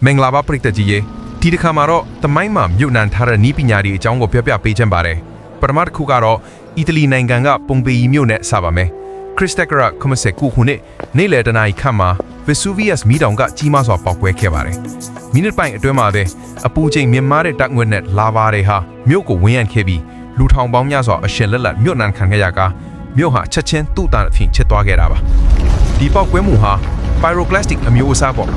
မင်္ဂလာပါပရိသတ်ကြီးရေဒီတစ်ခါမှာတော့တမိုင်းမှာမြုပ်နှံထားတဲ့နီးပညာတွေအကြောင်းကိုပြောပြပေးချင်ပါတယ်ပထမတစ်ခုကတော့အီတလီနိုင်ငံကပုံပေကြီးမြို့နဲ့စပါမယ်ခရစ်စတက်ကရ89ခုနှစ်နေ့လယ်တနာရီခန့်မှာ Vesuvius မီးတောင်ကကြီးမားစွာပေါက်ကွဲခဲ့ပါတယ်မိနစ်ပိုင်းအတွင်းမှာပဲအပူချိန်မြင့်မားတဲ့တပ်ငွေ့နဲ့လာဗာတွေဟာမြို့ကိုဝန်းရံခဲ့ပြီးလူထောင်ပေါင်းများစွာအရှင်လက်လက်မြုပ်နှံခံခဲ့ရကမြို့ဟာချက်ချင်းတူတန်အဖြစ်ချစ်သွားခဲ့တာပါဒီပေါက်ကွဲမှုဟာ pyroclastic အမျိုးအစားပေါ့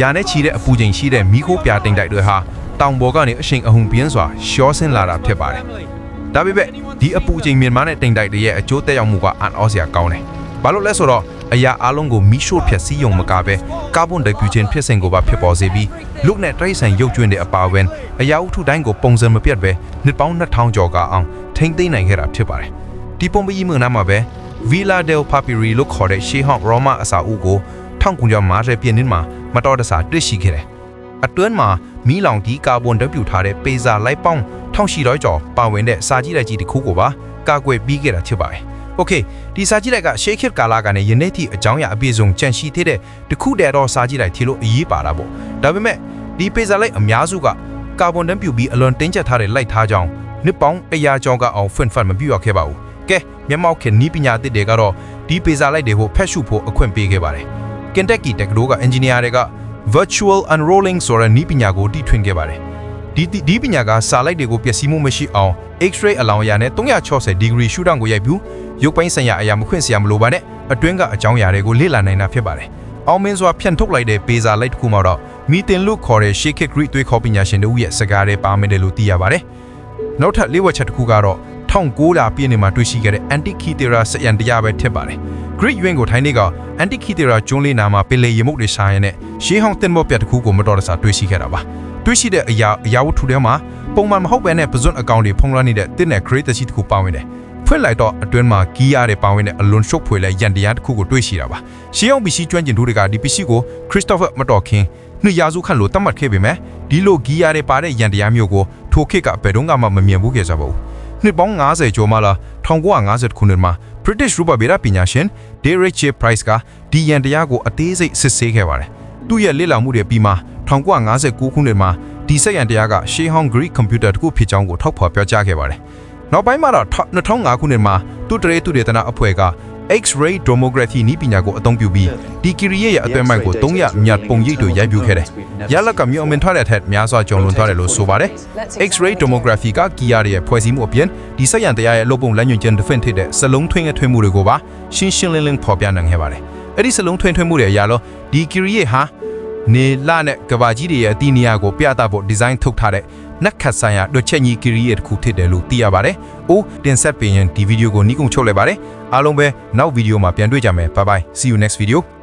ရာနဲ့ချီတဲ့အပူချိန်ရှိတဲ့မီးခိုးပြတိမ်တိုက်တွေဟာတောင်ပေါ်ကနေအရှိန်အဟုန်ပြင်းစွာရှောဆင်းလာတာဖြစ်ပါတယ်။ဒါပေမဲ့ဒီအပူချိန်မြင့်မားတဲ့တိမ်တိုက်တွေရဲ့အကျိုးသက်ရောက်မှုကအံ့ဩစရာကောင်းတယ်။ဘာလို့လဲဆိုတော့အရာအလုံးကိုမီးရှို့ဖျက်ဆီးရုံမကပဲကာဗွန်ဒိုက်အောက်ဆိုဒ်ဖြစ်စဉ်ကိုပါဖြစ်ပေါ်စေပြီးလူနဲ့တိရစ္ဆာန်ရုပ်ကြွင်းတဲ့အပါအဝင်အရာဥထုတိုင်းကိုပုံစံမပြတ်ပဲနှစ်ပေါင်း2000ကျော်ကအောင်ထိမ့်သိမ်းနိုင်ခဲ့တာဖြစ်ပါတယ်။ဒီပုံပကြီးမြို့နားမှာပဲ Villa del Papiri လို့ခေါ်တဲ့ရှေးဟောင်းရောမအစာအုပ်ကို1950ပြည့်နှစ်မှာမတော်တဆတွေ့ရှိခဲ့တယ်။အတွင်းမှာမီးလောင်ဒီကာဗွန်ဓာတ်ပြုထားတဲ့ပေစာလိုက်ပေါင်း1800ကျော်ပါဝင်တဲ့စာကြည့်တိုက်ကြီးတစ်ခုကိုပါကာကွယ်ပြီးခဲ့တာဖြစ်ပါတယ်။ Okay ဒီစာကြည့်တိုက်ကရှေးခေတ်ကာလကနေယနေ့ထိအကြောင်းအရာအပြည့်စုံကြန့်ရှိသေးတဲ့တခုတည်းသောစာကြည့်တိုက်ထီလို့အရေးပါတာပေါ့။ဒါပေမဲ့ဒီပေစာလိုက်အများစုကကာဗွန်ဓာတ်ပြုပြီးအလွန်တင်းကျပ်ထားတဲ့လိုက်ထားကြောင်းနှစ်ပေါင်း100ကျော်ကအောင်ဖွင့်ဖတ်မပြုတ်ခဲ့ပါဘူး။ကဲမျက်မှောက်ခင်နီးပညာသစ်တွေကတော့ဒီပေစာလိုက်တွေကိုဖက်ရှုဖို့အခွင့်ပေးခဲ့ပါတယ်။ Kentucky တက္ကသိုလ်ကအင်ဂျင်နီယာတွေက virtual unrolling ဆိုတဲ့နည်းပညာကိုတီထွင်ခဲ့ပါတယ်။ဒီပညာကစာလိုက်တွေကိုပျက်စီးမှုမရှိအောင် X-ray အလောင်အရာနဲ့360 degree ရှုထောင့်ကိုရိုက်ပြီးရုပ်ပိုင်းဆိုင်ရာအရာမခွင့်စရာမလိုပါနဲ့အတွင်းကအကြောင်းအရာတွေကိုလေ့လာနိုင်တာဖြစ်ပါတယ်။အောင်မင်းစွာဖြန့်ထုတ်လိုက်တဲ့ပေစာလိုက်တစ်ခုမှာတော့မီတင်လို့ခေါ်တဲ့ရှေးခေတ် Greek သွေးခေါ်ပညာရှင်တို့ရဲ့စကားတွေပါမယ်လို့သိရပါတယ်။နောက်ထပ်လေးဝက်ချက်တစ်ခုကတော့1900ပြည့်နှစ်မှာတွေ့ရှိခဲ့တဲ့ Antikythera စရံတရားပဲဖြစ်ပါတယ်။ Greek ရွင်ကိုထိုင်းနေက Antikythera ကျွန်းလေးနာမှာပင်လယ်ရေမုတ်တွေရှာရင်နဲ့ရှေးဟောင်းသင်္ဘောပြတ်တစ်ခုကိုမတော်တဆတွေ့ရှိခဲ့တာပါ။တွေ့ရှိတဲ့အရာဝတ္ထုတွေမှာပုံမှန်မဟုတ်ဘဲနဲ့ပစွန်းအကောင်တွေဖုံးလွှမ်းနေတဲ့တစ်နဲ့ grey တရှိတစ်ခုပါဝင်တယ်။ဖွင့်လိုက်တော့အတွင်းမှာဂီးယားတွေပါဝင်တဲ့အလွန်ရှုပ်ဖွေလဲရန်တရားတစ်ခုကိုတွေ့ရှိတာပါ။ရှေးဟောင်းပစ္စည်းကျွမ်းကျင်သူတွေကဒီပစ္စည်းကို Christopher မတော်ခင်နှစ်ရာစုခန့်လို့သတ်မှတ်ခဲ့ပေမဲ့ဒီလိုဂီးယားတွေပါတဲ့ရန်တရားမျိုးကိုထိုခေတ်ကဘယ်တော့မှမမြင်ဘူးခဲ့ကြပါဘူး။နှစ်ပေါင်း90ကျော်မှလာ1950ခုနှစ်မှာ British ရူပဗေဒပညာရှင် Derek J. Price ကဒီရန်တရားကိုအသေးစိတ်စစ်ဆေးခဲ့ပါတယ်။သူ့ရဲ့လေ့လာမှုတွေပြီးမှ1959ခုနှစ်မှာဒီစက်ရန်တရားကရှေးဟောင်း Greek computer တစ်ခုဖြစ်ကြောင်းကိုထောက်ဖော်ပြောကြားခဲ့ပါတယ်။နောက်ပိုင်းမှာတော့2005ခုနှစ်မှာသူ့ဒေသနာအဖွဲ့က X-ray tomography နည်းပညာကိုအသုံးပြုပြီးဒီကီရီရဲ့အသွင်မိုက်ကို300မြတ်ပုံရိပ်တွေရိုက်ပြခဲ့တယ်။ရလကမြို့အမင်ထွက်တဲ့ထက်များစွာကြုံလွန်သွားတယ်လို့ဆိုပါတယ်။ X-ray tomography ကကီယာရဲ့ဖွဲ့စည်းမှုအပြင်ဒီစက်ရန်တရားရဲ့အလုပ်ပုံလမ်းညွှန်ခြင်းတစ်ဖက်ထိတဲ့စလုံးထွင်းထွင်းမှုတွေကိုပါရှင်းရှင်းလင်းလင်းဖော်ပြနိုင်ခဲ့ပါတယ်။အဲ့ဒီစလုံးထွင်းထွင်းမှုတွေအရလို့ဒီကီရီဟာနေလာနဲ့ကဘာကြီးတွေရဲ့တီနီယာကိုပြသဖို့ဒီဇိုင်းထုတ်ထားတဲ့နက်ခတ်ဆိုင်ရာတို့ချက်ကြီးကီရီရဲ့တစ်ခုဖြစ်တယ်လို့သိရပါတယ်။အိုးတင်ဆက်ပေးရင်ဒီဗီဒီယိုကိုနီးကုံချုပ်လိုက်ပါတယ်။အားလုံးပဲနောက်ဗီဒီယိုမှာပြန်တွေ့ကြမယ်။ Bye bye. See you next video.